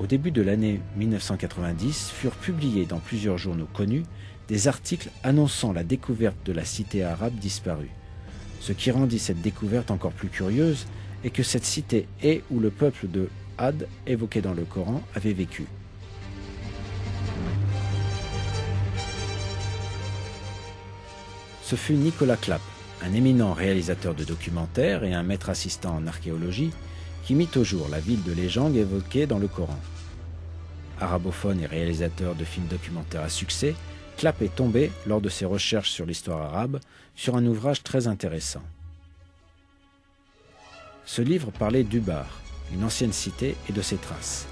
Au début de l'année 1990, furent publiés dans plusieurs journaux connus des articles annonçant la découverte de la cité arabe disparue. Ce qui rendit cette découverte encore plus curieuse est que cette cité est où le peuple de Had, évoqué dans le Coran, avait vécu. Ce fut Nicolas Clapp, un éminent réalisateur de documentaires et un maître assistant en archéologie, qui mit au jour la ville de légende évoquée dans le Coran. Arabophone et réalisateur de films documentaires à succès, Clapp est tombé, lors de ses recherches sur l'histoire arabe, sur un ouvrage très intéressant. Ce livre parlait d'Ubar, une ancienne cité, et de ses traces.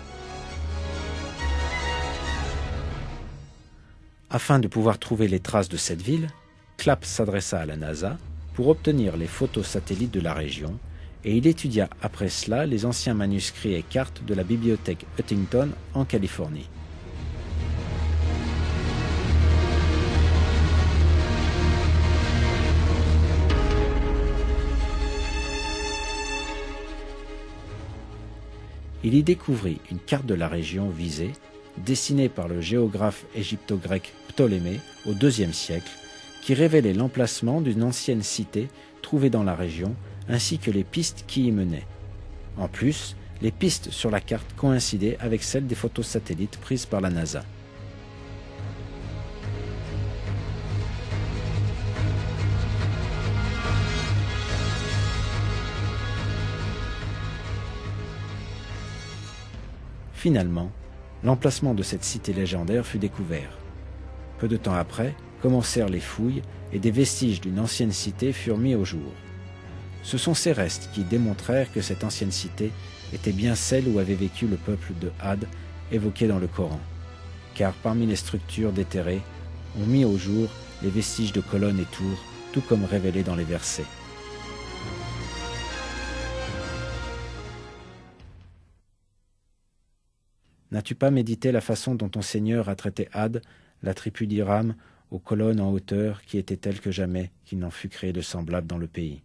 Afin de pouvoir trouver les traces de cette ville, Clapp s'adressa à la NASA pour obtenir les photos satellites de la région, et il étudia après cela les anciens manuscrits et cartes de la bibliothèque Huntington en Californie. Il y découvrit une carte de la région visée, dessinée par le géographe égypto-grec Ptolémée au IIe siècle, qui révélait l'emplacement d'une ancienne cité trouvée dans la région, ainsi que les pistes qui y menaient. En plus, les pistes sur la carte coïncidaient avec celles des photos satellites prises par la NASA. Finalement, l'emplacement de cette cité légendaire fut découvert. Peu de temps après, commencèrent les fouilles et des vestiges d'une ancienne cité furent mis au jour. Ce sont ces restes qui démontrèrent que cette ancienne cité était bien celle où avait vécu le peuple de Had évoqué dans le Coran, car parmi les structures déterrées, on mit au jour les vestiges de colonnes et tours, tout comme révélé dans les versets. N'as-tu pas médité la façon dont ton Seigneur a traité Had, la tribu d'Iram, aux colonnes en hauteur qui étaient telles que jamais qu'il n'en fut créé de semblable dans le pays?